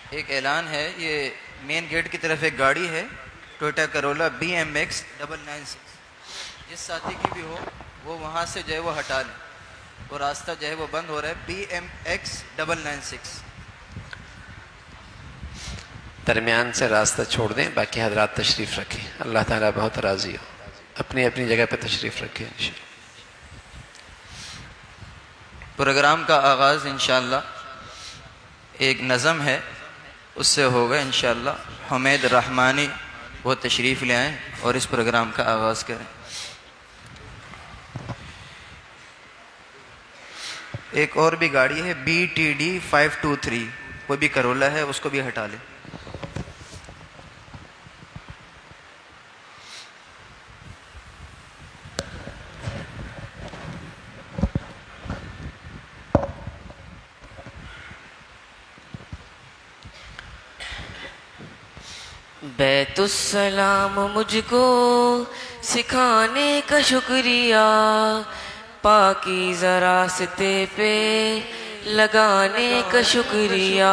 ایک اعلان ہے، یہ مین گیٹ کی طرف ایک گاڑی ہے ٹویوٹا کرولا BMX 996، جس ساتھی کی بھی ہو وہ وہاں سے جو ہے وہ ہٹا لیں، وہ راستہ جو ہے وہ بند ہو رہا ہے BMX 996۔ درمیان سے راستہ چھوڑ دیں، باقی حضرات تشریف رکھیں، اللہ تعالیٰ بہت راضی ہو، اپنی اپنی جگہ پہ تشریف رکھیں انشاءاللہ۔ پروگرام کا آغاز انشاءاللہ ایک نظم ہے اس سے ہوگا انشاءاللہ۔ حمید رحمانی وہ تشریف لے آئیں اور اس پروگرام کا آغاز کریں۔ ایک اور بھی گاڑی ہے BTD 523، وہ بھی کرولا ہے، اس کو بھی ہٹا لیں۔ بیت السلام مجھ کو سکھانے کا شکریہ، پاکیزہ راستے پہ لگانے کا شکریہ۔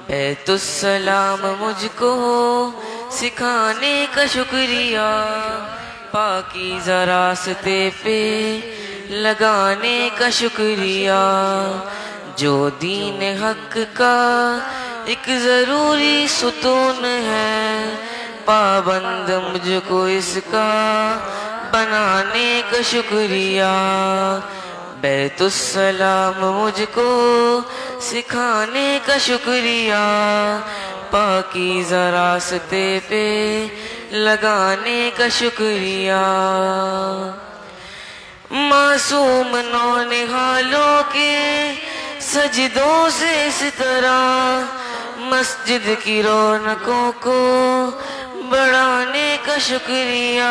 بیت السلام مجھ کو سکھانے کا شکریہ، پاکیزہ راستے پہ لگانے کا شکریہ۔ جو دین حق کا ایک ضروری ستون ہے، پابند مجھ کو اس کا بنانے کا شکریہ۔ بیت السلام مجھ کو سکھانے کا شکریہ، پاکیزہ راستے پہ لگانے کا شکریہ۔ معصوم نونہالوں کے سجدوں سے اس طرح مسجد کی رونقوں کو بڑھانے کا شکریہ۔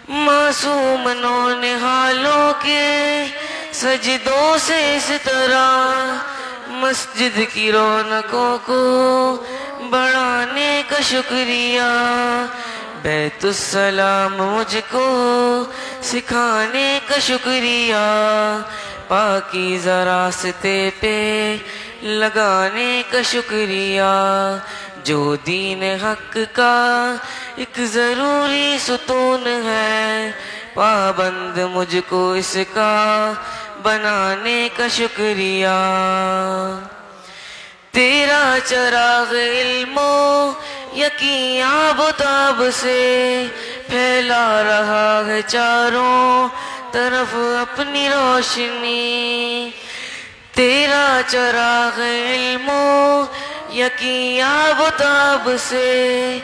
معصوم نونہالوں کے سجدوں سے اس طرح مسجد کی رونقوں کو بڑھانے کا شکریہ۔ بیت السلام مجھ کو سکھانے کا شکریہ، پاکیزہ راستے پہ لگانے کا شکریہ۔ جو دین حق کا ایک ضروری ستون ہے، پابند مجھ کو اس کا بنانے کا شکریہ۔ تیرا چراغ علم و یقین آب و تاب سے پھیلا رہا ہے چاروں طرف اپنی روشنی۔ تیرا چراغ علم و یقین آب و تاب سے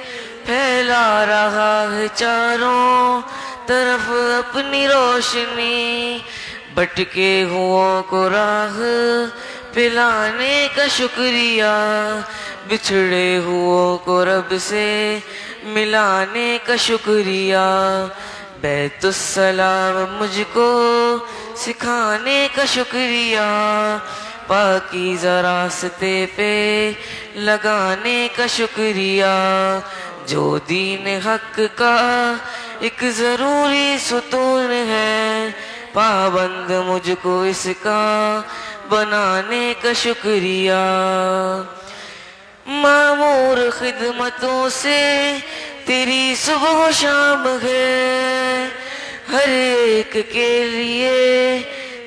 پھیلا رہا ہے چاروں طرف اپنی روشنی۔ بھٹکے ہوں کو راہ پلانے کا شکریہ، بچھڑے ہوں کو رب سے ملانے کا شکریہ۔ بیت السلام مجھ کو سکھانے کا شکریہ، پاکیزہ راستے پہ لگانے کا شکریہ۔ جو دین حق کا ایک ضروری ستون ہے، پابند مجھ کو اس کا بنانے کا شکریہ۔ معمور خدمتوں سے تیری صبح و شام ہے، ہر ایک کے لیے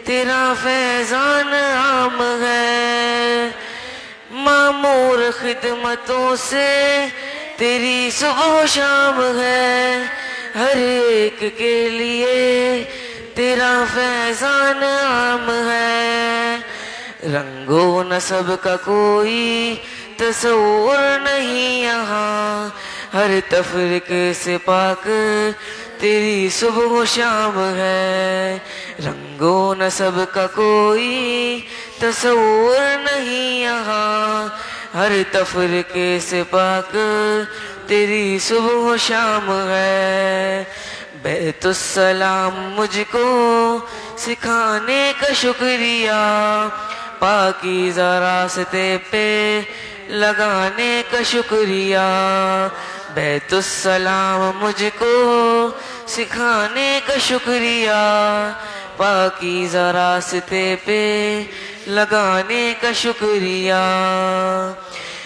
تیرا فیضان عام ہے۔ معمور خدمتوں سے تیری صبح و شام ہے، ہر ایک کے لیے تیرا فیضان عام ہے۔ رنگ و نسب کا کوئی تصور نہیں یہاں، ہر تفریق سے پاک تیری صبح و شام ہے۔ رنگ و نسب کا کوئی تصور نہیں یہاں، ہر تفریقے سے پاک تیری صبح و شام ہے۔ بیت السلام مجھ کو سکھانے کا شکریہ، پاکیزہ راستے پہ لگانے کا شکریہ۔ بیت السلام مجھ کو سکھانے کا شکریہ، پاکیزہ راستے پہ لگانے کا شکریہ،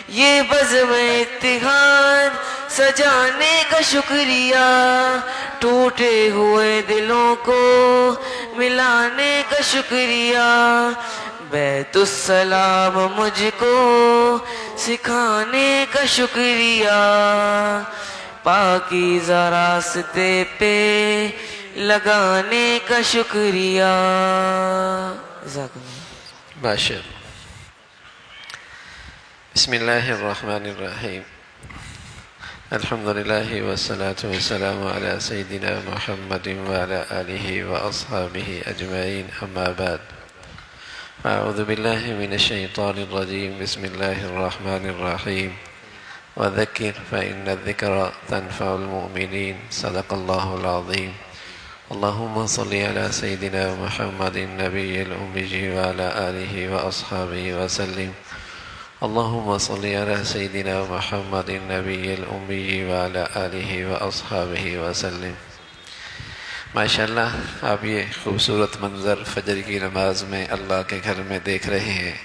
یہ بزم اتحاد سجانے کا شکریہ، ٹوٹے ہوئے دلوں کو ملانے کا شکریہ، بیت السلام مجھ کو سکھانے کا شکریہ، پاکیزہ راستے پہ لگانے کا شکریہ۔ جزاک اللہ۔ ماشاءاللہ۔ بسم اللہ الرحمن الرحیم، الحمدللہ والصلاة والسلام علی سیدنا محمد وعلی آلہ واصحابہ اجمعین، اما بعد، اعوذ باللہ من الشیطان الرجیم، بسم اللہ الرحمن الرحیم، وذکر فإن الذکر تنفع المؤمنین، صدق اللہ العظیم۔ اللہم صلی علی سیدنا محمد النبی الأمی وعلی آلہ واصحابہ وسلم۔ اللہم صلی علی سیدنا محمد النبی الأمی وعلی آلہ واصحابہ وسلم۔ ماشاءاللہ آپ یہ خوبصورت منظر فجر کی نماز میں اللہ کے گھر میں دیکھ رہے ہیں،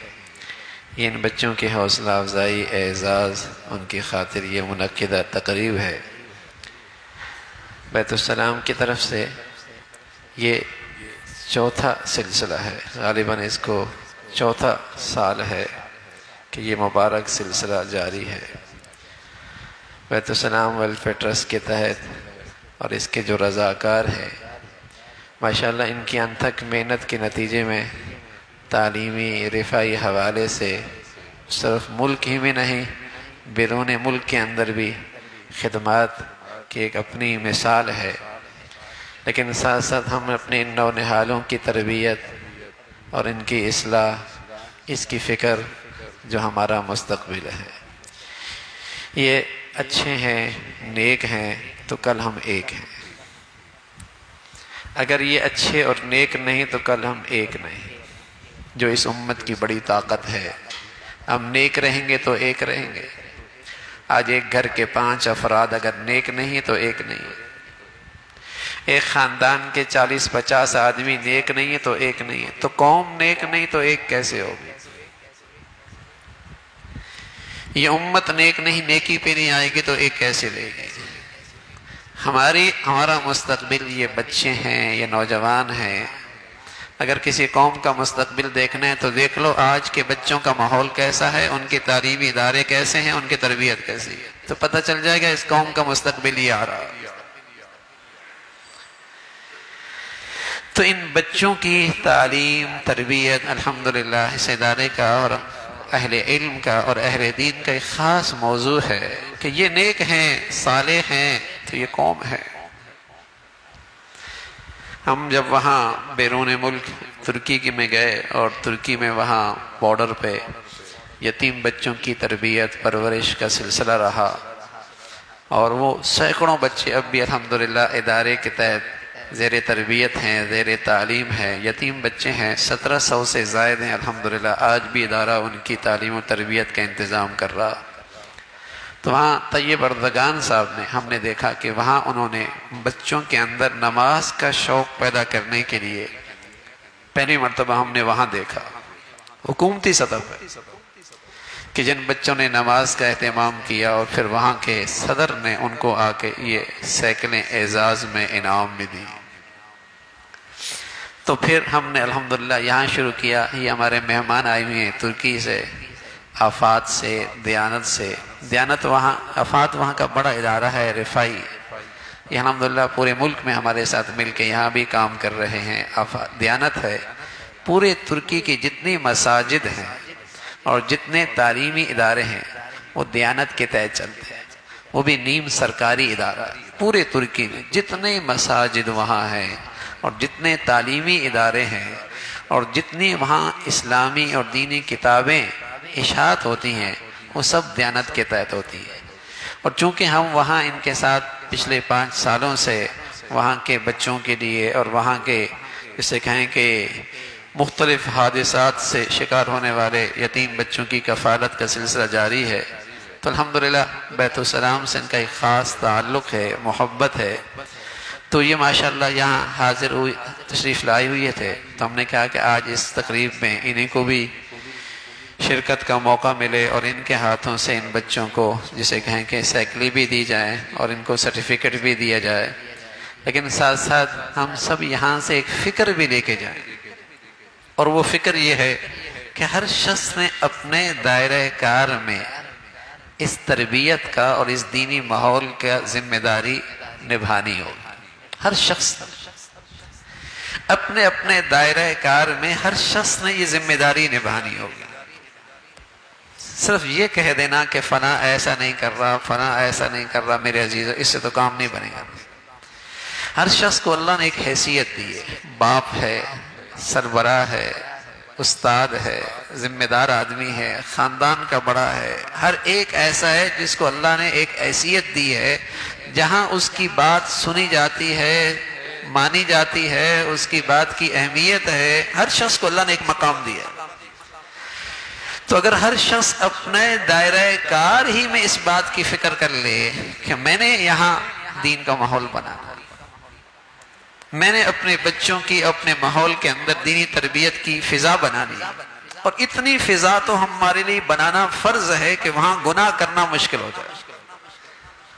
یہ ان بچوں کی حوصلہ افزائی، اعزاز، ان کی خاطر یہ منعقدہ تقریب ہے۔ بیت السلام کی طرف سے یہ چوتھا سلسلہ ہے، غالباً اس کو چوتھا سال ہے کہ یہ مبارک سلسلہ جاری ہے۔ بیت السلام ویلفیئر ٹرسٹ کے تحت اور اس کے جو رضاکار ہیں، ماشاءاللہ ان کی انتھک محنت کے نتیجے میں تعلیمی رفاعی حوالے سے صرف ملک ہی میں نہیں، بیرون ملک کے اندر بھی خدمات کی ایک اپنی مثال ہے، لیکن ساتھ ساتھ ہم اپنے ان نونہالوں کی تربیت اور ان کی اصلاح، اس کی فکر جو ہمارا مستقبل ہے، یہ اچھے ہیں، نیک ہیں تو کل ہم ایک ہیں، اگر یہ اچھے اور نیک نہیں تو کل ہم ایک نہیں، جو اس امت کی بڑی طاقت ہے۔ ہم نیک رہیں گے تو ایک رہیں گے۔ آج ایک گھر کے 5 افراد اگر نیک نہیں تو ایک نہیں، ایک خاندان کے 40-50 آدمی نیک نہیں ہے تو ایک نہیں ہے، تو قوم نیک نہیں تو ایک کیسے ہوگی؟ یہ امت نیک نہیں، نیکی پہ نہیں آئے گی تو ایک کیسے لے گی؟ ہمارا مستقبل یہ بچے ہیں، یہ نوجوان ہیں۔ اگر کسی قوم کا مستقبل دیکھنا ہے تو دیکھ لو آج کے بچوں کا ماحول کیسا ہے، ان کے تعلیمی ادارے کیسے ہیں، ان کی تربیت کیسی ہے، تو پتہ چل جائے گا اس قوم کا مستقبل یہ آ رہا ہے۔ تو ان بچوں کی تعلیم، تربیت، الحمدللہ اس ادارے کا اور اہل علم کا اور اہل دین کا ایک خاص موضوع ہے کہ یہ نیک ہیں، صالح ہیں تو یہ قوم ہے۔ ہم جب وہاں بیرون ملک ترکی میں گئے اور ترکی میں وہاں بارڈر پہ یتیم بچوں کی تربیت پرورش کا سلسلہ رہا، اور وہ سینکڑوں بچے اب بھی الحمدللہ ادارے کے تحت زیر تربیت ہیں، زیر تعلیم ہے، یتیم بچے ہیں، 1700 سے زائد ہیں الحمدللہ۔ آج بھی ادارہ ان کی تعلیم و تربیت کا انتظام کر رہا۔ تو وہاں طیب اردگان صاحب نے، ہم نے دیکھا کہ وہاں انہوں نے بچوں کے اندر نماز کا شوق پیدا کرنے کے لیے پہلی مرتبہ ہم نے وہاں دیکھا حکومتی سطح پر کہ جن بچوں نے نماز کا اہتمام کیا، اور پھر وہاں کے صدر نے ان کو آ کے یہ سیکلیں اعزاز میں انعام میں دی۔ تو پھر ہم نے الحمدللہ یہاں شروع کیا۔ یہ ہمارے مہمان آئے ہوئے ہیں ترکی سے، آفات سے، دیانت سے۔ دیانت وہاں، آفات وہاں کا بڑا ادارہ ہے رفاعی، یہ الحمدللہ پورے ملک میں ہمارے ساتھ مل کے یہاں بھی کام کر رہے ہیں۔ دیانت ہے، پورے ترکی کی جتنی مساجد ہیں اور جتنے تعلیمی ادارے ہیں وہ دیانت کے تحت چلتے ہیں، وہ بھی نیم سرکاری ادارہ۔ پورے ترکی میں جتنے مساجد وہاں ہیں اور جتنے تعلیمی ادارے ہیں اور جتنی وہاں اسلامی اور دینی کتابیں اشاعت ہوتی ہیں وہ سب دیانت کے تحت ہوتی ہیں۔ اور چونکہ ہم وہاں ان کے ساتھ پچھلے 5 سالوں سے وہاں کے بچوں کے لیے اور وہاں کے جسے کہیں کہ مختلف حادثات سے شکار ہونے والے یتیم بچوں کی کفالت کا سلسلہ جاری ہے، تو الحمدللہ بیت السلام سے ان کا ایک خاص تعلق ہے، محبت ہے۔ تو یہ ماشاءاللہ یہاں حاضر ہوئی، تشریف لائے ہوئے تھے، تو ہم نے کہا کہ آج اس تقریب میں انہیں کو بھی شرکت کا موقع ملے اور ان کے ہاتھوں سے ان بچوں کو جسے کہیں کہ سائیکل بھی دی جائے اور ان کو سرٹیفکیٹ بھی دیا جائے، لیکن ساتھ ساتھ ہم سب یہاں سے ایک فکر بھی لے کے جائیں، اور وہ فکر یہ ہے کہ ہر شخص نے اپنے دائرہ کار میں اس تربیت کا اور اس دینی ماحول کا ذمہ داری نبھانی ہوگی۔ ہر شخص اپنے اپنے دائرہ کار میں ہر شخص نے یہ ذمہ داری نبھانی ہوگی۔ صرف یہ کہہ دینا کہ فلاں ایسا نہیں کر رہا، فلاں ایسا نہیں کر رہا، میرے عزیز، اس سے تو کام نہیں بنے گا۔ ہر شخص کو اللہ نے ایک حیثیت دی ہے، باپ ہے، سربراہ ہے، استاد ہے، ذمہ دار آدمی ہے، خاندان کا بڑا ہے۔ ہر ایک ایسا ہے جس کو اللہ نے ایک حیثیت دی ہے، جہاں اس کی بات سنی جاتی ہے، مانی جاتی ہے، اس کی بات کی اہمیت ہے۔ ہر شخص کو اللہ نے ایک مقام دیا ہے۔ تو اگر ہر شخص اپنے دائرہ کار ہی میں اس بات کی فکر کر لے کہ میں نے یہاں دین کا ماحول بنانا، میں نے اپنے بچوں کی اپنے ماحول کے اندر دینی تربیت کی فضا بنانی، اور اتنی فضا تو ہمارے لیے بنانا فرض ہے کہ وہاں گناہ کرنا مشکل ہو جائے،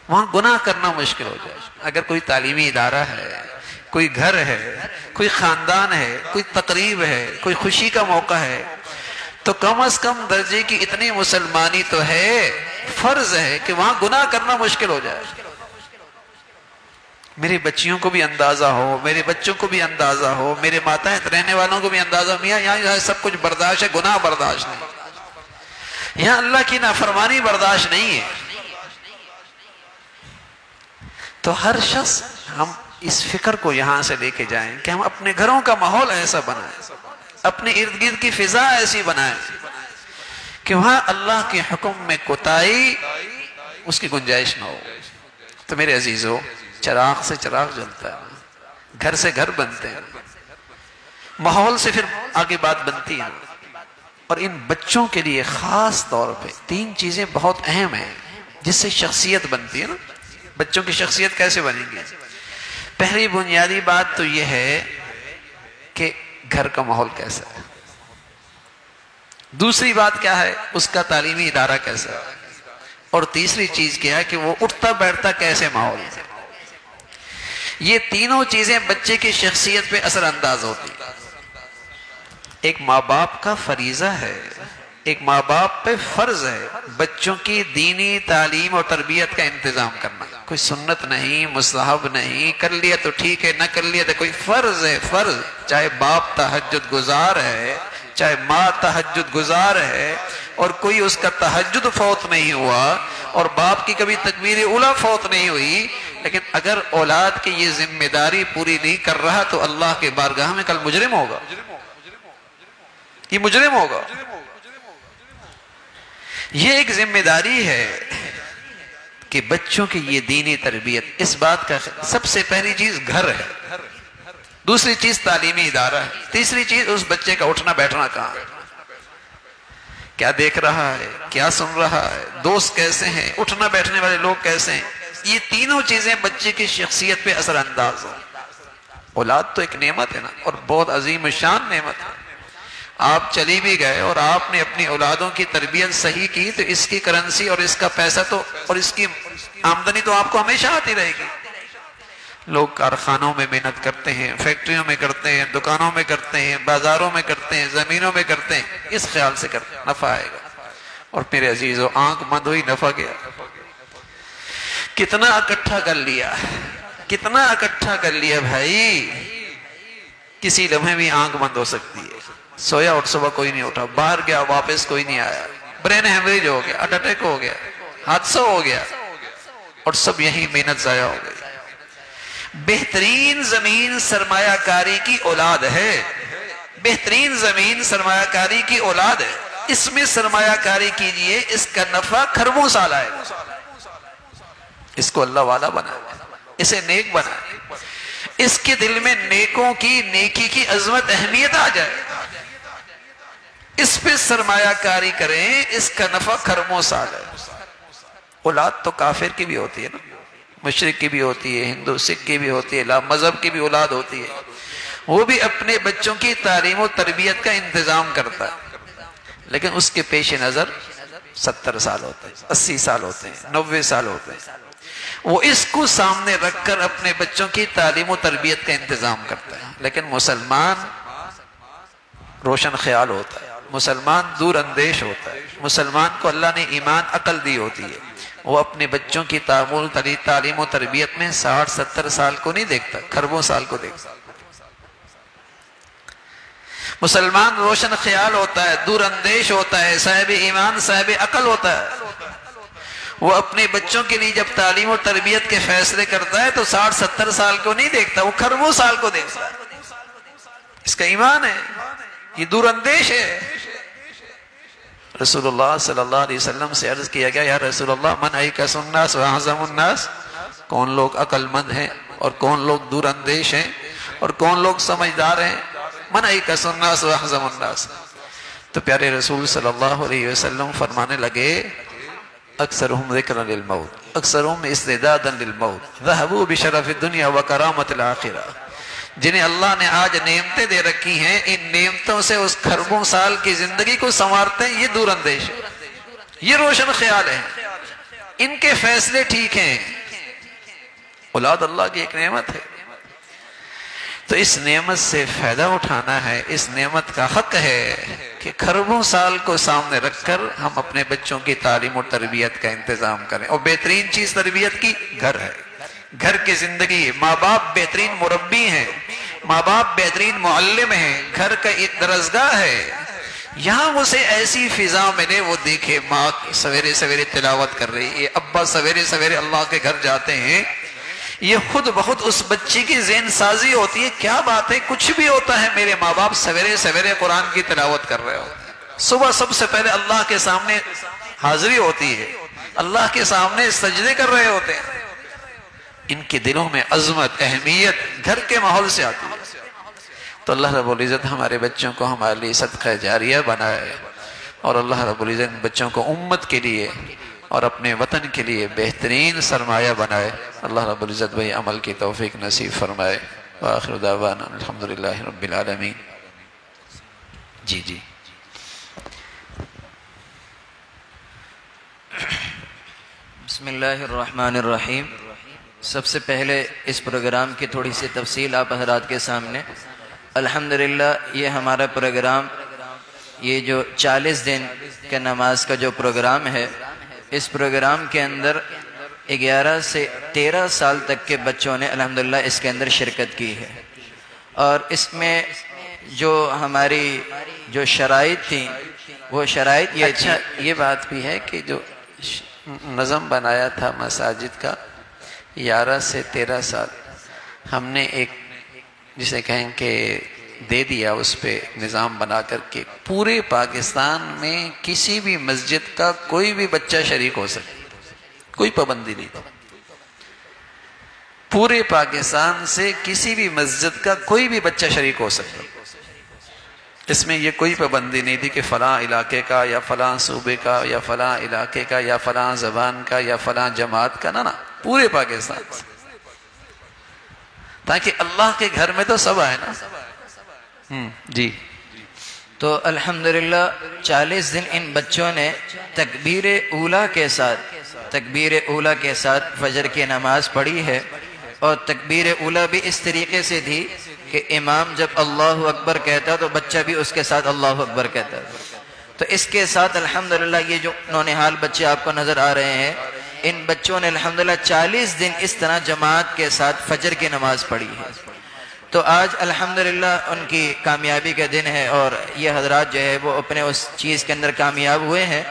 وہاں گناہ کرنا مشکل ہو جائے۔ اگر کوئی تعلیمی ادارہ ہے، کوئی گھر ہے، کوئی خاندان ہے، کوئی تقریب ہے، کوئی خوشی کا موقع ہے، تو کم از کم درجے کی اتنی مسلمانی تو ہے، فرض ہے کہ وہاں گناہ کرنا مشکل ہو جائے۔ میری بچیوں کو بھی اندازہ ہو، میرے بچوں کو بھی اندازہ ہو، میرے ماتحت رہنے والوں کو بھی اندازہ ہو، میاں یہاں سب کچھ برداشت ہے، گناہ برداشت نہیں، یہاں اللہ کی نافرمانی برداشت نہیں ہے۔ تو ہر شخص ہم اس فکر کو یہاں سے لے کے جائیں کہ ہم اپنے گھروں کا ماحول ایسا بنائیں، اپنے ارد گرد کی فضا ایسی بنائیں کہ وہاں اللہ کے حکم میں کوتاہی اس کی گنجائش نہ ہو۔ تو میرے عزیزو، چراغ سے چراغ جلتا ہے، گھر سے گھر بنتے ہیں، ماحول سے پھر آگے بات بنتی ہے۔ اور ان بچوں کے لیے خاص طور پہ 3 چیزیں بہت اہم ہیں جس سے شخصیت بنتی ہے نا۔ بچوں کی شخصیت کیسے بنے گی؟ پہلی بنیادی بات تو یہ ہے کہ گھر کا ماحول کیسا ہے، دوسری بات کیا ہے اس کا تعلیمی ادارہ کیسا ہے، اور تیسری چیز کیا ہے کہ وہ اٹھتا بیٹھتا کیسے ماحول ہے۔ یہ تینوں چیزیں بچے کی شخصیت پہ اثر انداز ہوتی ہیں۔ ایک ماں باپ کا فریضہ ہے، ایک ماں باپ پہ فرض ہے بچوں کی دینی تعلیم اور تربیت کا انتظام کرنا۔ کوئی سنت نہیں، مستحب نہیں، کر لیا تو ٹھیک ہے، نہ کر لیا تو کوئی فرض ہے، فرض۔ چاہے باپ تہجد گزار ہے، چاہے ماں تہجد گزار ہے، اور کوئی اس کا تہجد فوت نہیں ہوا اور باپ کی کبھی تکبیر اولیٰ فوت نہیں ہوئی، لیکن اگر اولاد کی یہ ذمہ داری پوری نہیں کر رہا تو اللہ کے بارگاہ میں کل مجرم ہوگا، یہ مجرم ہوگا۔ یہ ایک ذمہ داری ہے کہ بچوں کی یہ دینی تربیت، اس بات کا سب سے پہلی چیز گھر ہے، دوسری چیز تعلیمی ادارہ ہے، تیسری چیز اس بچے کا اٹھنا بیٹھنا کہاں ہے، کیا دیکھ رہا ہے، کیا سن رہا ہے، دوست کیسے ہیں، اٹھنا بیٹھنے والے لوگ کیسے ہیں۔ یہ تینوں چیزیں بچے کی شخصیت پہ اثر انداز ہوں۔ اولاد تو ایک نعمت ہے نا، اور بہت عظیم شان نعمت ہے۔ آپ چلی بھی گئے اور آپ نے اپنی اولادوں کی تربیت صحیح کی تو اس کی کرنسی اور اس کا پیسہ تو اور اس کی آمدنی تو آپ کو ہمیشہ آتی رہے گی۔ لوگ کارخانوں میں محنت کرتے ہیں، فیکٹریوں میں کرتے ہیں، دکانوں میں کرتے ہیں، بازاروں میں کرتے ہیں، زمینوں میں کرتے ہیں، اس خیال سے کرتے ہیں نفع آئے گا، اور میرے عزیزو آنکھ بند ہوئی نفع گیا۔ کتنا اکٹھا کر لیا، کتنا اکٹھا کر لیا بھائی، کسی لمحے بھی آنکھ بند ہو سکتی ہے۔ سویا اور صبح کوئی نہیں اٹھا، باہر گیا واپس کوئی نہیں آیا، برین ہیمریج ہو گیا، ہارٹ اٹیک ہو گیا، حادثہ ہو گیا، اور سب یہی محنت ضائع ہو گئی۔ بہترین زمین سرمایہ کاری کی اولاد ہے، بہترین زمین سرمایہ کاری کی اولاد ہے، اس میں سرمایہ کاری کیجئے، اس کا نفع خربوں سال آئے گا۔ اس کو اللہ والا بنائے، اسے نیک بنائے، اس کے دل میں نیکوں کی نیکی کی عظمت اہمیت آ جائے، اس پہ سرمایہ کاری کریں، اس کا نفع خربوں سال ہے۔ اولاد تو کافر کی بھی ہوتی ہے نا، مشرق کی بھی ہوتی ہے، ہندو سکھ کی بھی ہوتی ہے، لا مذہب کی بھی اولاد ہوتی ہے، وہ بھی اپنے بچوں کی تعلیم و تربیت کا انتظام کرتا ہے، لیکن اس کے پیش نظر 70 سال ہوتے ہیں، 80 سال ہوتے ہیں، 90 سال ہوتے ہیں، وہ اس کو سامنے رکھ کر اپنے بچوں کی تعلیم و تربیت کا انتظام کرتا ہے۔ لیکن مسلمان روشن خیال ہوتا ہے، مسلمان دور اندیش ہوتا ہے، مسلمان کو اللہ نے ایمان عقل دی ہوتی ہے، وہ اپنے بچوں کی تعلیم و تربیت میں 60-70 سال کو نہیں دیکھتا، کھربوں سال کو دیکھتا۔ مسلمان روشن خیال ہوتا ہے، دور اندیش ہوتا ہے، صاحب ایمان صاحب عقل ہوتا ہے، وہ اپنے بچوں کے لیے جب تعلیم و تربیت کے فیصلے کرتا ہے تو 60-70 سال کو نہیں دیکھتا، وہ کھربوں سال کو دیکھتا ہے۔ اس کا ایمان ہے، یہ دور اندیش ہے۔ رسول اللہ صلی اللہ علیہ وسلم سے عرض کیا گیا، یا رسول اللہ من ایکس الناس و اعظم الناس، کون لوگ عقل مند ہیں اور کون لوگ دور اندیش ہیں اور کون لوگ سمجھدار ہیں؟ من ایکس الناس و اعظم الناس۔ تو پیارے رسول صلی اللہ علیہ وسلم فرمانے لگے، اکثرهم ذکرا للموت، اکثرهم استعدادا للموت، ذهبوا بشرف الدنیا وکرامت الآخرہ۔ جنہیں اللہ نے آج نعمتیں دے رکھی ہیں، ان نعمتوں سے اس کھربوں سال کی زندگی کو سنوارتے ہیں، یہ دور اندیش ہے، یہ روشن خیال ہے، ان کے فیصلے ٹھیک ہیں۔ اولاد اللہ کی ایک نعمت ہے، تو اس نعمت سے فائدہ اٹھانا ہے، اس نعمت کا حق ہے کہ کھربوں سال کو سامنے رکھ کر ہم اپنے بچوں کی تعلیم و تربیت کا انتظام کریں۔ اور بہترین چیز تربیت کی گھر ہے، گھر کی زندگی، ماں باپ بہترین مربی ہیں، ماں باپ بہترین معلم ہیں، گھر کا ایک درسگاہ ہے، یہاں اسے ایسی فضا ملے، وہ دیکھے ماں سویرے سویرے تلاوت کر رہی ہے، ابا سویرے سویرے اللہ کے گھر جاتے ہیں، یہ خود بخود اس بچی کی ذہن سازی ہوتی ہے، کیا بات ہے، کچھ بھی ہوتا ہے میرے ماں باپ سویرے سویرے قرآن کی تلاوت کر رہے ہوتے ہیں، صبح سب سے پہلے اللہ کے سامنے حاضری ہوتی ہے، اللہ کے سامنے سجدے کر رہے ہوتے ہیں، ان کے دلوں میں عظمت اہمیت گھر کے ماحول سے آتی ہے۔ تو اللہ رب العزت ہمارے بچوں کو ہمارے لیے صدقہ جاریہ بنائے، اور اللہ رب العزت بچوں کو امت کے لیے اور اپنے وطن کے لیے بہترین سرمایہ بنائے۔ اللہ رب العزت بھائی عمل کی توفیق نصیب فرمائے۔ وآخر دعوانا الحمدللہ رب العالمین۔ جی بسم اللہ الرحمن الرحیم۔ سب سے پہلے اس پروگرام کی تھوڑی سی تفصیل آپ حضرات کے سامنے۔ الحمدللہ یہ ہمارا پروگرام، یہ جو 40 دن کے نماز کا جو پروگرام ہے، اس پروگرام کے اندر 11 سے 13 سال تک کے بچوں نے الحمدللہ اس کے اندر شرکت کی ہے، اور اس میں جو ہماری جو شرائط تھیں وہ شرائط یہ اچھا یہ بات بھی ہے کہ جو نظم بنایا تھا مساجد کا 11 سے 13 سال، ہم نے ایک جسے کہیں کہ دے دیا، اس پہ نظام بنا کر کے پورے پاکستان میں کسی بھی مسجد کا کوئی بھی بچہ شریک ہو سکے، کوئی پابندی نہیں تھی، پورے پاکستان سے کسی بھی مسجد کا کوئی بھی بچہ شریک ہو سکتا، اس میں یہ کوئی پابندی نہیں تھی کہ فلاں علاقے کا یا فلاں صوبے کا یا فلاں علاقے کا یا فلاں زبان کا یا فلاں جماعت کا، نہ پورے پاکستان سے، تاکہ اللہ کے گھر میں تو سب آئے نا۔ جی تو الحمدللہ 40 دن ان بچوں نے تکبیر اولیٰ کے ساتھ فجر کی نماز پڑھی ہے، اور تکبیر اولیٰ بھی اس طریقے سے تھی کہ امام جب اللہ اکبر کہتا تو بچہ بھی اس کے ساتھ اللہ اکبر کہتا تھا۔ تو اس کے ساتھ الحمدللہ یہ جو نونہال بچے آپ کو نظر آ رہے ہیں، ان بچوں نے الحمدللہ 40 دن اس طرح جماعت کے ساتھ فجر کی نماز پڑھی ہے۔ تو آج الحمدللہ ان کی کامیابی کا دن ہے، اور یہ حضرات جو ہے وہ اپنے اس چیز کے اندر کامیاب ہوئے ہیں۔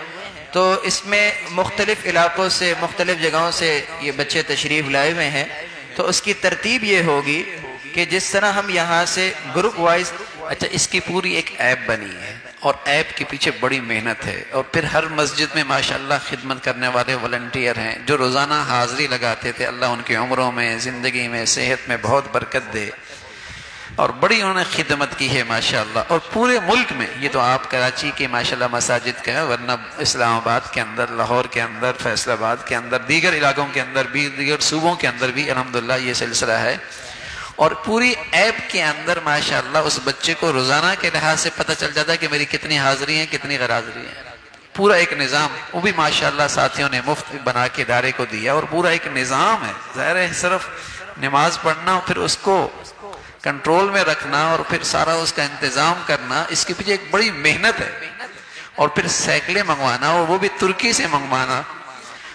تو اس میں مختلف علاقوں سے، مختلف جگہوں سے یہ بچے تشریف لائے ہوئے ہیں، تو اس کی ترتیب یہ ہوگی کہ جس طرح ہم یہاں سے گروپ وائز، اچھا اس کی پوری ایک ایپ بنی ہے، اور ایپ کے پیچھے بڑی محنت ہے، اور پھر ہر مسجد میں ماشاءاللہ خدمت کرنے والے والنٹیئر ہیں جو روزانہ حاضری لگاتے تھے، اللہ ان کی عمروں میں، زندگی میں، صحت میں بہت برکت دے۔ اور بڑی انہوں نے خدمت کی ہے ماشاءاللہ. اور پورے ملک میں، یہ تو آپ کراچی کے ماشاءاللہ مساجد کا ہے، ورنہ اسلام آباد کے اندر، لاہور کے اندر، فیصل آباد کے اندر، دیگر علاقوں کے اندر بھی، دیگر صوبوں کے اندر بھی الحمدللہ یہ سلسلہ ہے. اور پوری ایپ کے اندر ماشاءاللہ اس بچے کو روزانہ کے لحاظ سے پتہ چل جاتا ہے کہ میری کتنی حاضری ہیں، کتنی غیر حاضری ہیں. پورا ایک نظام، وہ بھی ماشاءاللہ ساتھیوں نے مفت بنا کے ادارے کو دیا، اور پورا ایک نظام ہے. ظاہر ہے صرف نماز پڑھنا اور پھر اس کو کنٹرول میں رکھنا اور پھر سارا اس کا انتظام کرنا، اس کے پیچھے ایک بڑی محنت ہے. اور پھر سائیکلیں منگوانا، اور وہ بھی ترکی سے منگوانا،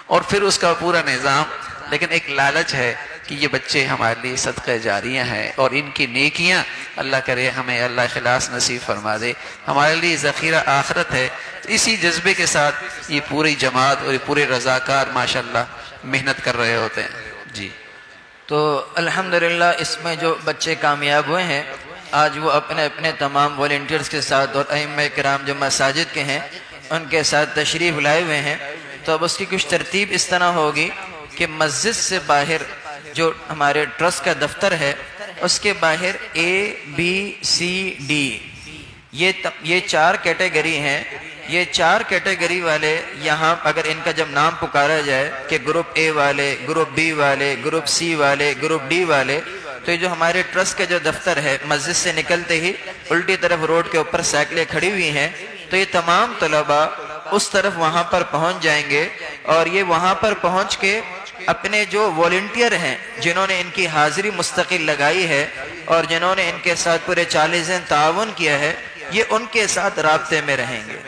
اور پھر اس کا پورا نظام. لیکن ایک لالچ ہے کہ یہ بچے ہمارے لیے صدقہ جاریہ ہیں، اور ان کی نیکیاں اللہ کرے ہمیں اللہ اخلاص نصیب فرما دے، ہمارے لیے ذخیرہ آخرت ہے. اسی جذبے کے ساتھ یہ پوری جماعت اور یہ پورے رضاکار ماشاءاللہ محنت کر رہے ہوتے ہیں. جی تو الحمدللہ اس میں جو بچے کامیاب ہوئے ہیں، آج وہ اپنے اپنے تمام والنٹیئرز کے ساتھ اور ائمہ کرام جو مساجد کے ہیں ان کے ساتھ تشریف لائے ہوئے ہیں. تو اب اس کی کچھ ترتیب اس طرح ہوگی کہ مسجد سے باہر جو ہمارے ٹرسٹ کا دفتر ہے، اس کے باہر ABCD یہ 4 کیٹیگری ہیں. یہ 4 کیٹیگری والے یہاں اگر ان کا جب نام پکارا جائے کہ گروپ A والے، گروپ B والے، گروپ C والے، گروپ D والے، تو یہ جو ہمارے ٹرسٹ کا جو دفتر ہے، مسجد سے نکلتے ہی الٹی طرف روڈ کے اوپر سائیکلیں کھڑی ہوئی ہیں. تو یہ تمام طلباء اس طرف وہاں پر پہنچ جائیں گے، اور یہ وہاں پر پہنچ کے اپنے جو والنٹیئر ہیں جنہوں نے ان کی حاضری مستقل لگائی ہے اور جنہوں نے ان کے ساتھ پورے 40 دن تعاون کیا ہے، یہ ان کے ساتھ رابطے میں رہیں گے.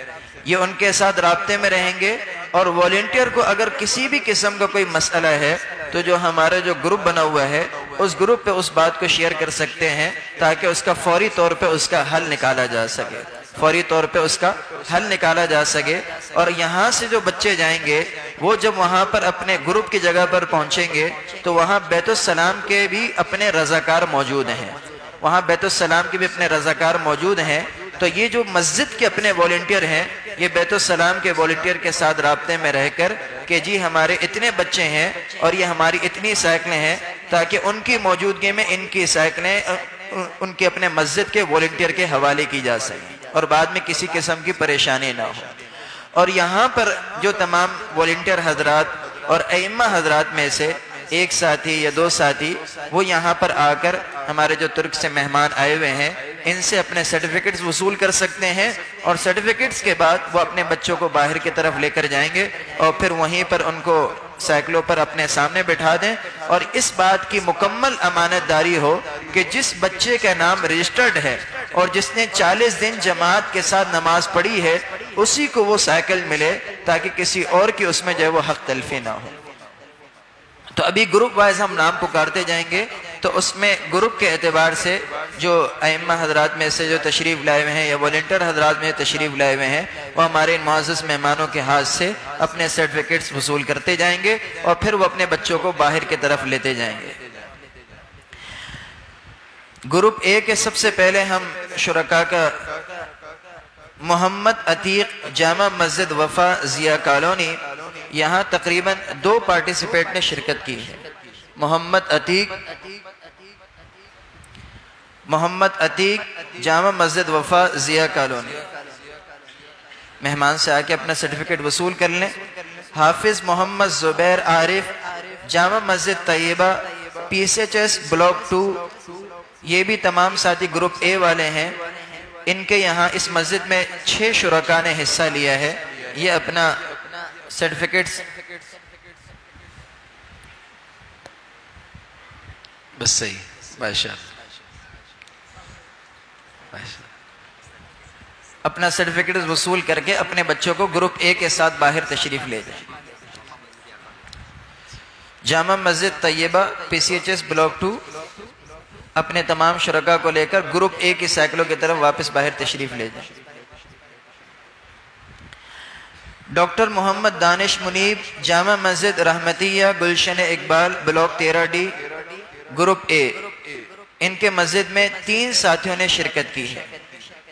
یہ ان کے ساتھ رابطے میں رہیں گے. اور والنٹیئر کو اگر کسی بھی قسم کا کوئی مسئلہ ہے تو جو ہمارا جو گروپ بنا ہوا ہے اس گروپ پہ اس بات کو شیئر کر سکتے ہیں، تاکہ اس کا فوری طور پہ اس کا حل نکالا جا سکے، فوری طور پہ اس کا حل نکالا جا سکے. اور یہاں سے جو بچے جائیں گے وہ جب وہاں پر اپنے گروپ کی جگہ پر پہنچیں گے تو وہاں بیت السلام کے بھی اپنے رضاکار موجود ہیں، وہاں بیت السلام کے بھی اپنے رضاکار موجود ہیں. تو یہ جو مسجد کے اپنے والنٹیئر ہیں، یہ بیت السلام کے والنٹیئر کے ساتھ رابطے میں رہ کر کہ جی ہمارے اتنے بچے ہیں اور یہ ہماری اتنی سائیکلیں ہیں، تاکہ ان کی موجودگی میں ان کی سائیکلیں ان کے اپنے مسجد کے والنٹیئر کے حوالے کی جا سکیں اور بعد میں کسی قسم کی پریشانی نہ ہو. اور یہاں پر جو تمام والنٹیئر حضرات اور ائمہ حضرات میں سے ایک ساتھی یا 2 ساتھی وہ یہاں پر آ کر ہمارے جو ترک سے مہمان آئے ہوئے ہیں ان سے اپنے سرٹیفکیٹس وصول کر سکتے ہیں، اور سرٹیفکیٹس کے بعد وہ اپنے بچوں کو باہر کی طرف لے کر جائیں گے اور پھر وہیں پر ان کو سائیکلوں پر اپنے سامنے بٹھا دیں. اور اس بات کی مکمل امانت داری ہو کہ جس بچے کا نام رجسٹرڈ ہے اور جس نے 40 دن جماعت کے ساتھ نماز پڑھی ہے اسی کو وہ سائیکل ملے، تاکہ کسی اور کی اس میں جو ہے وہ حق تلفی نہ ہو. تو ابھی گروپ وائز ہم نام پکارتے جائیں گے، تو اس میں گروپ کے اعتبار سے جو ائمہ حضرات میں سے جو تشریف لائے ہوئے ہیں یا والنٹیئر حضرات میں تشریف لائے ہوئے ہیں وہ ہمارے ان معزز مہمانوں کے ہاتھ سے اپنے سرٹیفکیٹس وصول کرتے جائیں گے اور پھر وہ اپنے بچوں کو باہر کی طرف لیتے جائیں گے. گروپ A کے سب سے پہلے ہم شرکاء کا محمد عتیق، جامع مسجد وفا، ضیاء کالونی، یہاں تقریباً 2 پارٹیسپیٹ نے شرکت کی ہے. محمد عتیق جامع مسجد وفا، ضیاء کالونی، مہمان سے آ کے اپنا سرٹیفکیٹ وصول کر لیں. حافظ محمد زبیر عارف، جامع مسجد طیبہ، PCHS بلاک 2، یہ بھی تمام ساتھی گروپ A والے ہیں. ان کے یہاں اس مسجد میں 6 شرکاء نے حصہ لیا ہے. یہ اپنا سرٹیفکیٹس بس صحیح بادشاہ اپنا سرٹیفکیٹس وصول کر کے اپنے بچوں کو گروپ A کے ساتھ باہر تشریف لے جائیں. جامع مسجد طیبہ، PCHS بلاک 2، اپنے تمام شرکاء کو لے کر گروپ A کی سائیکلوں کی طرف واپس باہر تشریف لے جائیں. Doctor Muhammad Danish Munib, Jamia Masjid Rahmatia, Gulshan Iqbal, block 13D، group A. ان کے مسجد میں 3 ساتھیوں نے شرکت کی ہے.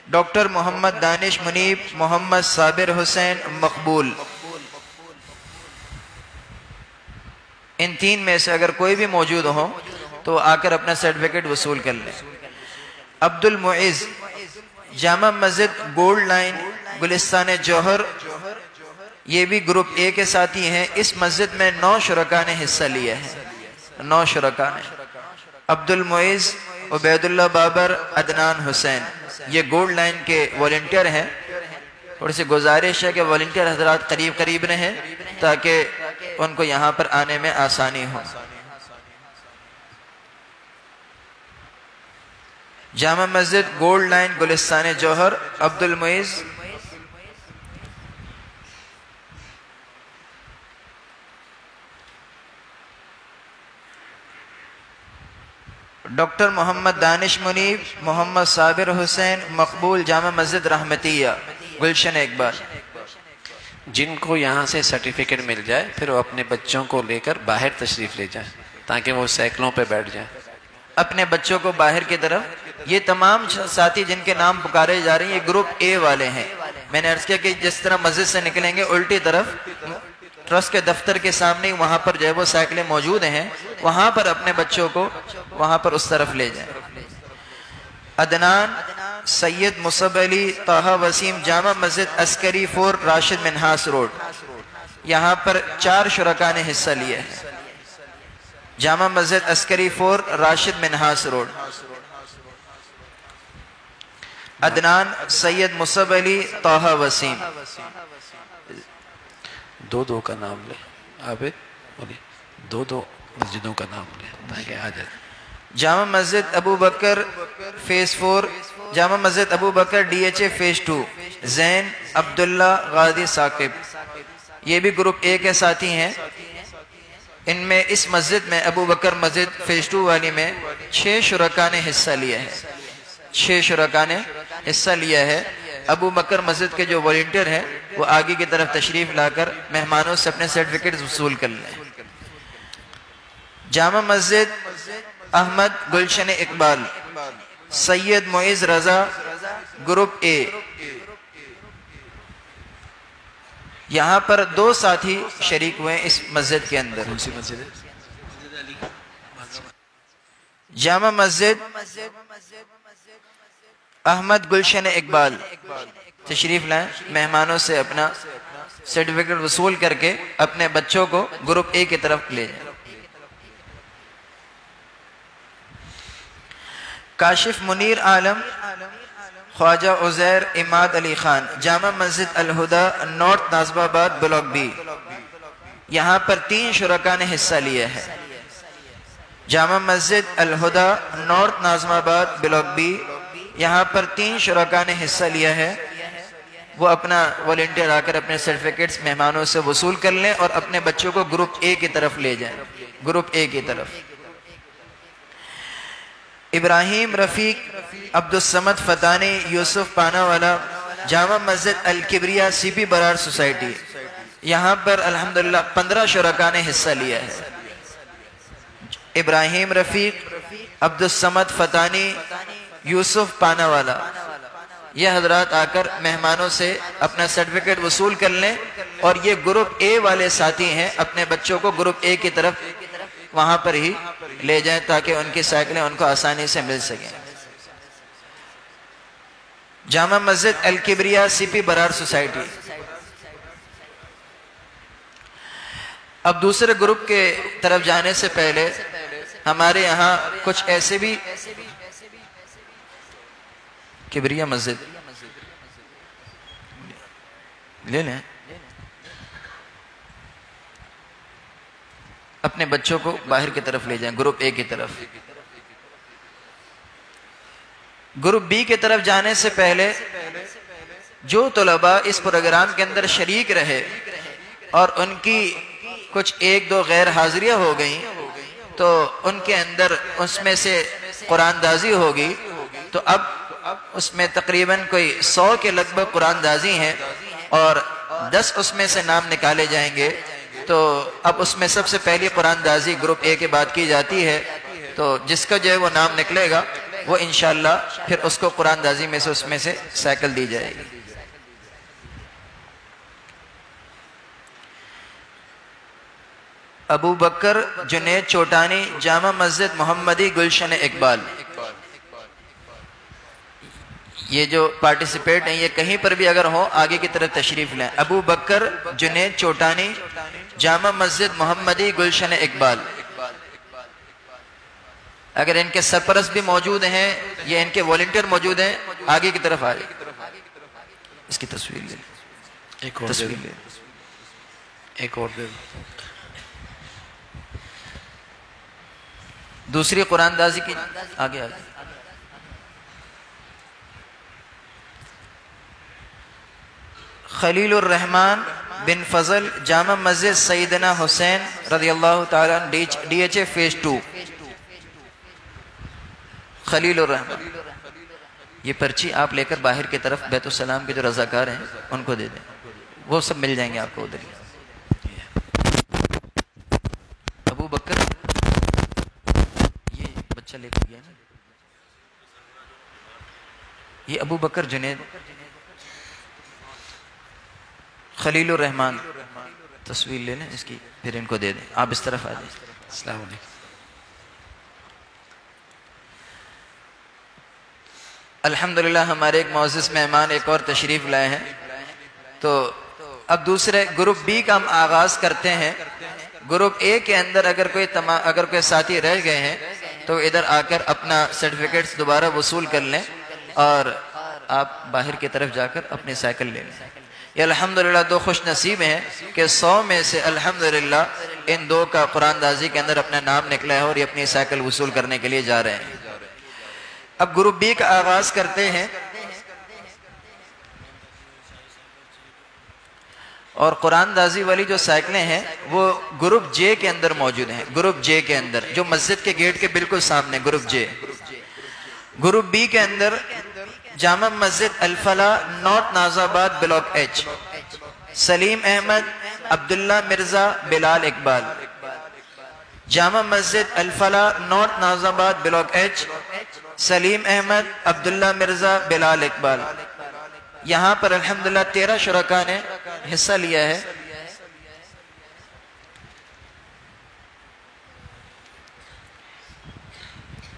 ڈاکٹر محمد دانش منیب، محمد صابر حسین، مقبول. ان 3 میں سے اگر کوئی بھی موجود ہو تو آ کر اپنا سرٹیفکیٹ وصول کر لیں. عبد المعز جامع مسجد گولڈ لائن گلستان جوہر، یہ بھی گروپ اے کے ساتھی ہیں۔ اس مسجد میں 9 شرکاء نے حصہ لیا ہے، 9 شرکاء نے۔ عبد المعز، عبید اللہ بابر، عدنان حسین، یہ گولڈ لائن کے والنٹیئر ہیں۔ تھوڑی سی گزارش ہے کہ والنٹیئر حضرات قریب قریب رہیں تاکہ ان کو یہاں پر آنے میں آسانی ہو۔ جامع مسجد گولڈ لائن گلستان جوہر، عبد المعز۔ ڈاکٹر محمد دانش منیب، محمد صابر حسین، مقبول، جامع مسجد رحمتیہ، گلشن اقبال۔ جن کو یہاں سے سرٹیفکیٹ مل جائے پھر وہ اپنے بچوں کو لے کر باہر تشریف لے جائیں تاکہ وہ سائیکلوں پہ بیٹھ جائیں، اپنے بچوں کو باہر کی طرف۔ یہ تمام ساتھی جن کے نام پکارے جا رہے ہیں یہ گروپ اے والے ہیں۔ میں نے عرض کیا کہ جس طرح مسجد سے نکلیں گے الٹی طرف ٹرسٹ کے دفتر کے سامنے وہاں پر جو ہے وہ سائیکلیں موجود ہیں، وہاں پر اپنے بچوں کو وہاں پر اس طرف لے جائیں۔ عدنان، سید مصب علی، طہ وسیم، جامع مسجد عسکری 4 راشد منہاس روڈ، یہاں پر 4 شرکاء نے حصہ لیا ہے۔ جامع مسجد عسکری 4 راشد منہاس روڈ۔ عدنان، سید مصب علی، طہ وسیم۔ 2 کا نام لے، عابد بولیے، 2 مسجدوں کا نام لے تاکہ آ جائے۔ جامع مسجد ابو بکر face 4، Jama Masjid Abu Bakr D H A face 2، زین، عبداللہ، غازی ثاقب، یہ بھی گروپ اے کے ساتھی ہیں۔ ان میں اس مسجد میں ابو بکر مسجد فیس 2 والی میں 6 شرکاء نے حصہ لیا ہے، 6 شرکاء نے حصہ لیا ہے۔ ابو بکر مسجد کے جو والنٹیئر ہیں وہ آگے کی طرف تشریف لا کر مہمانوں سے اپنے سرٹیفکیٹ وصول کر لیں۔ جامع مسجد احمد گلشن اقبال، سید معز رضا، گروپ اے، یہاں پر 2 ساتھی شریک ہوئے اس مسجد کے اندر۔ جامع مسجد احمد گلشن اقبال، تشریف لائیں، مہمانوں سے اپنا سرٹیفکیٹ وصول کر کے اپنے بچوں کو گروپ اے کی طرف لے جائیں۔ کاشف منیر عالم، خواجہ عزیر، اماد علی خان، جامع مسجد الہدا نارتھ ناظم آباد بلاک بی، یہاں پر 3 شرکاء نے حصہ لیا ہے۔ جامع مسجد الہدا نارتھ ناظم آباد بلاک بی، یہاں پر 3 شرکاء نے حصہ لیا ہے۔ وہ اپنا والنٹیئر آ کر اپنے سرٹیفکیٹس مہمانوں سے وصول کر لیں اور اپنے بچوں کو گروپ اے کی طرف لے جائیں، گروپ اے کی طرف۔ ابراہیم رفیق، عبدالصمد فتانی، یوسف پانا والا، جامع مسجد الکبریہ سی پی برار سوسائٹی، یہاں پر الحمدللہ 15 شرکاء نے حصہ لیا ہے۔ ابراہیم رفیق، عبدالصمد فتانی، یوسف پانا والا، یہ حضرات آ کر مہمانوں سے اپنا سرٹیفکیٹ وصول کر لیں اور یہ گروپ اے والے ساتھی ہیں، اپنے بچوں کو گروپ اے کی طرف وہاں پر ہی لے جائیں تاکہ ان کی سائیکلیں ان کو آسانی سے مل سکیں۔ جامع مسجد الکبریہ سی پی برار سوسائٹی۔ اب دوسرے گروپ کے طرف جانے سے پہلے ہمارے یہاں کچھ ایسے بھی کبریہ مسجد لے لیں، اپنے بچوں کو باہر کی طرف لے جائیں، گروپ اے کی طرف۔ گروپ بی کی طرف جانے سے پہلے جو طلباء اس پروگرام کے اندر شریک رہے اور ان کی کچھ 1-2 غیر حاضریاں ہو گئیں تو ان کے اندر اس میں سے قرآن دازی ہوگی، تو اب اس میں تقریباً کوئی 100 کے لگ بھگ قرآن دازی ہیں اور 10 اس میں سے نام نکالے جائیں گے۔ تو اب اس میں سب سے پہلی قرآن دازی گروپ اے کے بعد کی جاتی ہے، تو جس کا جو ہے وہ نام نکلے گا وہ انشاءاللہ پھر اس کو قرآن دازی میں سے اس میں سے سائیکل دی جائے گی۔ ابو بکر جنید چوٹانی، جامع مسجد محمدی گلشن اقبال، یہ جو پارٹیسپیٹ ہیں یہ کہیں پر بھی اگر ہو آگے کی طرف تشریف لیں. ابو بکر جنید چوٹانی، جامع مسجد محمدی، گلشن اقبال. اگر ان کے سرپرست بھی موجود ہیں یا ان کے والنٹیئر موجود ہیں آگے کی طرف آ جائیں. اس کی تصویر لے، ایک اور تصویر لے. ایک اور دے. دوسری قرآن دازی کی آگے آگے. خلیل الرحمن بن فضل، جامع مسجد سیدنا حسین رضی اللہ تعالیٰ عنہ، ڈی ایچ اے فیز 2. خلیل الرحمن. یہ پرچی آپ لے کر باہر کی طرف بیت السلام کے جو رضاکار ہیں ان کو دے دیں، وہ سب مل جائیں گے آپ کو ادھر. ابو بکر یہ بچہ لے کر گیا نا، یہ ابو بکر جنید. خلیل الرحمن تصویر لے لیں اس کی، پھر ان کو دے دیں. آپ اس طرف آ جائیں. السلام علیکم. الحمدللہ ہمارے ایک معزز مہمان ایک اور تشریف لائے ہیں. تو اب دوسرے گروپ بی کا ہم آغاز کرتے ہیں. گروپ اے کے اندر اگر کوئی ساتھی رہ گئے ہیں تو ادھر آ کر اپنا سرٹیفکیٹس دوبارہ وصول کر لیں اور آپ باہر کی طرف جا کر اپنی سائیکل لے لیں. یہ الحمدللہ 2 خوش نصیب ہیں کہ 100 میں سے الحمدللہ ان 2 کا قرآن دازی کے اندر اپنا نام نکلا ہے اور یہ اپنی سائیکل وصول کرنے کے لیے جا رہے ہیں. اب گروپ بی کا آغاز کرتے ہیں اور قرآن دازی والی جو سائیکلیں ہیں وہ گروپ جے کے اندر موجود ہیں. گروپ جے کے اندر جو مسجد کے گیٹ کے بالکل سامنے گروپ جے. گروپ بی کے اندر جامع مسجد الفلاح نارتھ ناز آباد بلاک ایچ، سلیم احمد، عبداللہ مرزا، بلال اقبال. جامع مسجد الفلاح نارتھ ناز آباد بلاک ایچ، سلیم احمد، عبداللہ مرزا، بلال اقبال. یہاں پر الحمدللہ 13 شرکاء نے حصہ لیا ہے.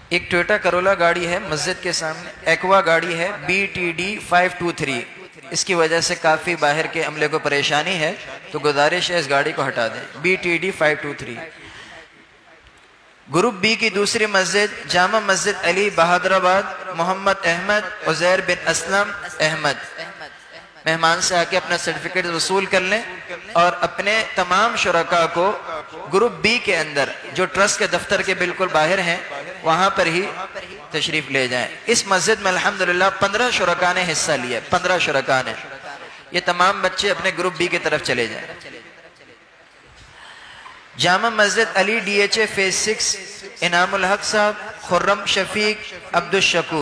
ایک ٹویوٹا کرولا گاڑی ہے مسجد کے سامنے، ایکوا گاڑی ہے BTD 523. اس کی وجہ سے کافی باہر کے عملے کو پریشانی ہے تو گزارش ہے اس گاڑی کو ہٹا دیں. BTD 523. گروپ بی کی دوسری مسجد جامع مسجد علی بہادر آباد، محمد احمد، عزیر بن اسلم احمد. مہمان سے آ کے اپنا سرٹیفکیٹ وصول کر لیں اور اپنے تمام شرکاء کو گروپ بی کے اندر جو ٹرسٹ کے دفتر کے بالکل باہر ہیں وہاں پر ہی تشریف لے جائیں. اس مسجد میں الحمدللہ 15 شرکاء نے حصہ لیا. 15 شرکاء نے. یہ تمام بچے اپنے گروپ بی کی طرف چلے جائیں. جامع مسجد علی DHA فیز 6 انعام الحق صاحب، خرم شفیق، عبدالشکور.